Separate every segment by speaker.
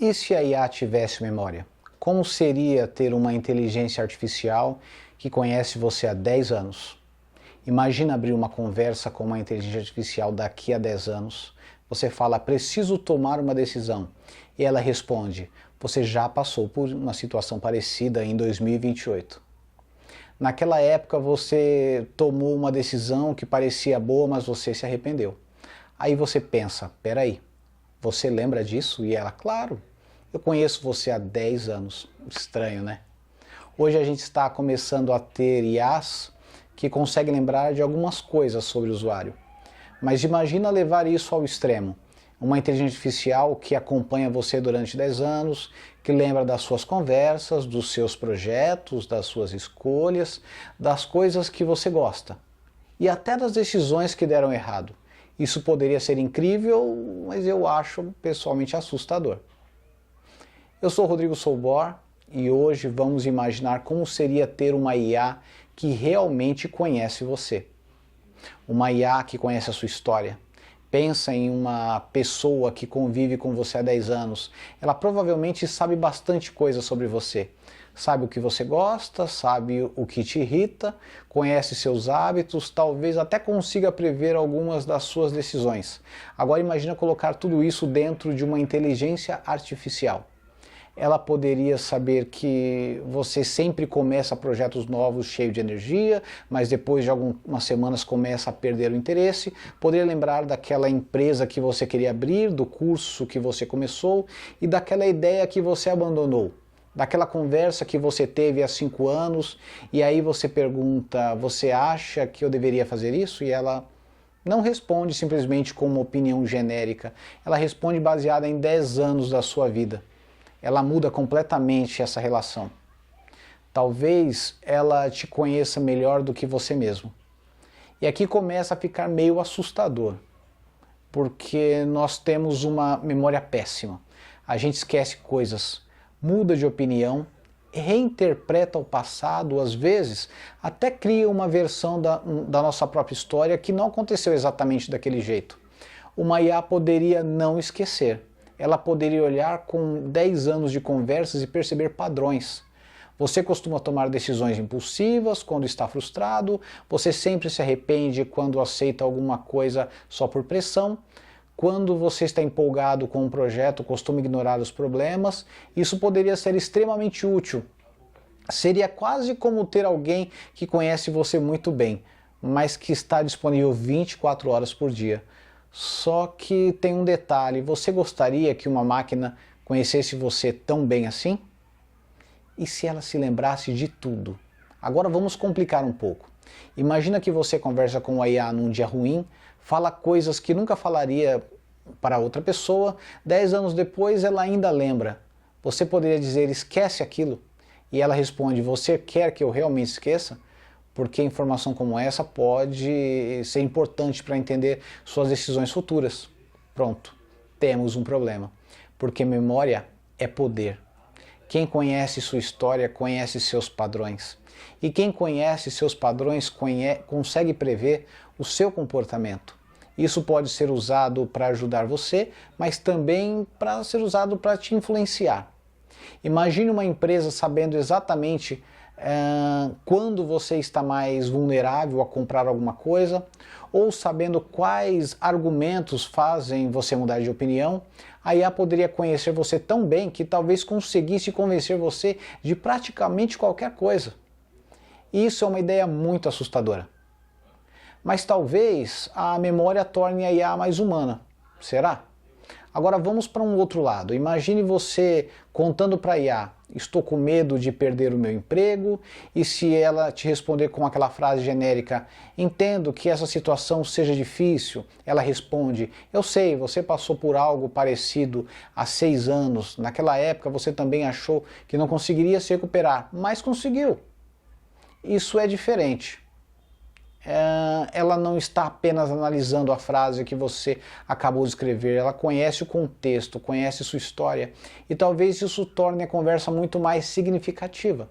Speaker 1: E se a IA tivesse memória? Como seria ter uma inteligência artificial que conhece você há 10 anos? Imagina abrir uma conversa com uma inteligência artificial daqui a 10 anos. Você fala, preciso tomar uma decisão. E ela responde, você já passou por uma situação parecida em 2028. Naquela época você tomou uma decisão que parecia boa, mas você se arrependeu. Aí você pensa, peraí, você lembra disso? E ela, claro, eu conheço você há 10 anos. Estranho, né? Hoje a gente está começando a ter IAs que conseguem lembrar de algumas coisas sobre o usuário. Mas imagina levar isso ao extremo. Uma inteligência artificial que acompanha você durante 10 anos, que lembra das suas conversas, dos seus projetos, das suas escolhas, das coisas que você gosta. E até das decisões que deram errado. Isso poderia ser incrível, mas eu acho pessoalmente assustador. Eu sou Rodrigo Solbor e hoje vamos imaginar como seria ter uma IA que realmente conhece você. Uma IA que conhece a sua história. Pensa em uma pessoa que convive com você há 10 anos. Ela provavelmente sabe bastante coisa sobre você. Sabe o que você gosta, sabe o que te irrita, conhece seus hábitos, talvez até consiga prever algumas das suas decisões. Agora imagina colocar tudo isso dentro de uma inteligência artificial. Ela poderia saber que você sempre começa projetos novos cheio de energia, mas depois de algumas semanas começa a perder o interesse. Poderia lembrar daquela empresa que você queria abrir, do curso que você começou e daquela ideia que você abandonou. Daquela conversa que você teve há 5 anos e aí você pergunta, você acha que eu deveria fazer isso? E ela não responde simplesmente com uma opinião genérica. Ela responde baseada em 10 anos da sua vida. Ela muda completamente essa relação. Talvez ela te conheça melhor do que você mesmo. E aqui começa a ficar meio assustador, porque nós temos uma memória péssima. A gente esquece coisas, muda de opinião, reinterpreta o passado, às vezes até cria uma versão da nossa própria história que não aconteceu exatamente daquele jeito. Uma IA poderia não esquecer. Ela poderia olhar com 10 anos de conversas e perceber padrões. Você costuma tomar decisões impulsivas quando está frustrado, você sempre se arrepende quando aceita alguma coisa só por pressão, quando você está empolgado com um projeto, costuma ignorar os problemas. Isso poderia ser extremamente útil. Seria quase como ter alguém que conhece você muito bem, mas que está disponível 24 horas por dia. Só que tem um detalhe, você gostaria que uma máquina conhecesse você tão bem assim? E se ela se lembrasse de tudo? Agora vamos complicar um pouco. Imagina que você conversa com a IA num dia ruim, fala coisas que nunca falaria para outra pessoa, 10 anos depois ela ainda lembra. Você poderia dizer, esquece aquilo? E ela responde, você quer que eu realmente esqueça? Porque informação como essa pode ser importante para entender suas decisões futuras. Pronto, temos um problema. Porque memória é poder. Quem conhece sua história conhece seus padrões. E quem conhece seus padrões consegue prever o seu comportamento. Isso pode ser usado para ajudar você, mas também para ser usado para te influenciar. Imagine uma empresa sabendo exatamente quando você está mais vulnerável a comprar alguma coisa, ou sabendo quais argumentos fazem você mudar de opinião. A IA poderia conhecer você tão bem que talvez conseguisse convencer você de praticamente qualquer coisa. Isso é uma ideia muito assustadora. Mas talvez a memória torne a IA mais humana. Será? Agora vamos para um outro lado. Imagine você contando para a IA, estou com medo de perder o meu emprego, e se ela te responder com aquela frase genérica, entendo que essa situação seja difícil, ela responde, eu sei, você passou por algo parecido há 6 anos, naquela época você também achou que não conseguiria se recuperar, mas conseguiu. Isso é diferente. Ela não está apenas analisando a frase que você acabou de escrever, ela conhece o contexto, conhece sua história, e talvez isso torne a conversa muito mais significativa.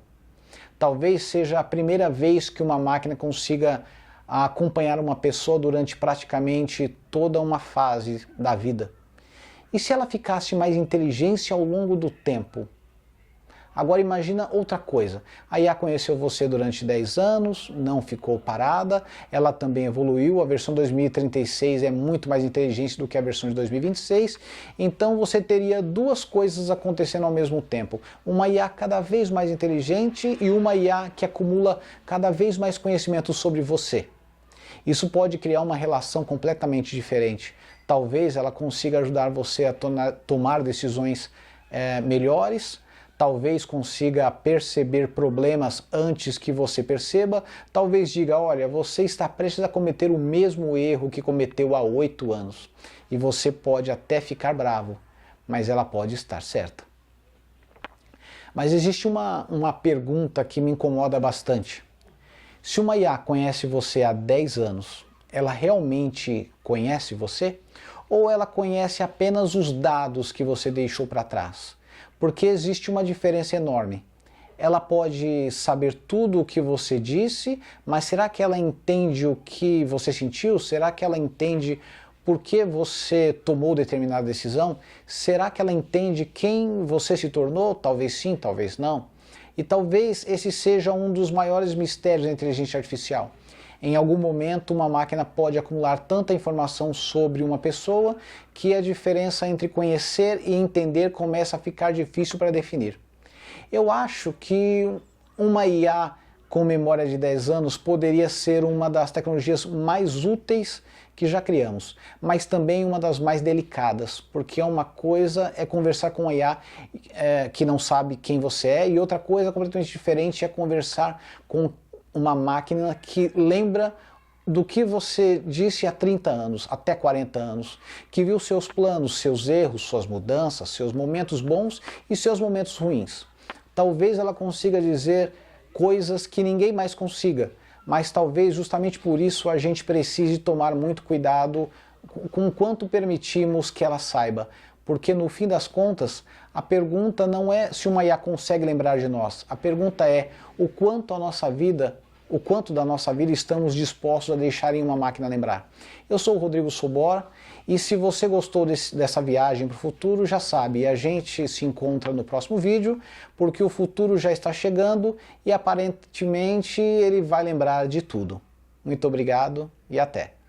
Speaker 1: Talvez seja a primeira vez que uma máquina consiga acompanhar uma pessoa durante praticamente toda uma fase da vida. E se ela ficasse mais inteligente ao longo do tempo? Agora imagina outra coisa, a IA conheceu você durante 10 anos, não ficou parada, ela também evoluiu, a versão 2036 é muito mais inteligente do que a versão de 2026, então você teria duas coisas acontecendo ao mesmo tempo, uma IA cada vez mais inteligente e uma IA que acumula cada vez mais conhecimento sobre você. Isso pode criar uma relação completamente diferente, talvez ela consiga ajudar você a tomar decisões melhores, talvez consiga perceber problemas antes que você perceba, talvez diga, olha, você está prestes a cometer o mesmo erro que cometeu há 8 anos. E você pode até ficar bravo, mas ela pode estar certa. Mas existe uma pergunta que me incomoda bastante. Se uma IA conhece você há 10 anos, ela realmente conhece você? Ou ela conhece apenas os dados que você deixou para trás? Porque existe uma diferença enorme. Ela pode saber tudo o que você disse, mas será que ela entende o que você sentiu? Será que ela entende por que você tomou determinada decisão? Será que ela entende quem você se tornou? Talvez sim, talvez não. E talvez esse seja um dos maiores mistérios da inteligência artificial. Em algum momento, uma máquina pode acumular tanta informação sobre uma pessoa que a diferença entre conhecer e entender começa a ficar difícil para definir. Eu acho que uma IA com memória de 10 anos poderia ser uma das tecnologias mais úteis que já criamos, mas também uma das mais delicadas, porque uma coisa é conversar com a IA que não sabe quem você é, e outra coisa completamente diferente é conversar com uma máquina que lembra do que você disse há 30 anos, até 40 anos, que viu seus planos, seus erros, suas mudanças, seus momentos bons e seus momentos ruins. Talvez ela consiga dizer coisas que ninguém mais consiga, mas talvez justamente por isso a gente precise tomar muito cuidado com o quanto permitimos que ela saiba, porque no fim das contas a pergunta não é se uma IA consegue lembrar de nós, a pergunta é o quanto da nossa vida estamos dispostos a deixar em uma máquina lembrar. Eu sou o Rodrigo Sobor e se você gostou dessa viagem para o futuro, já sabe, a gente se encontra no próximo vídeo, porque o futuro já está chegando e aparentemente ele vai lembrar de tudo. Muito obrigado e até!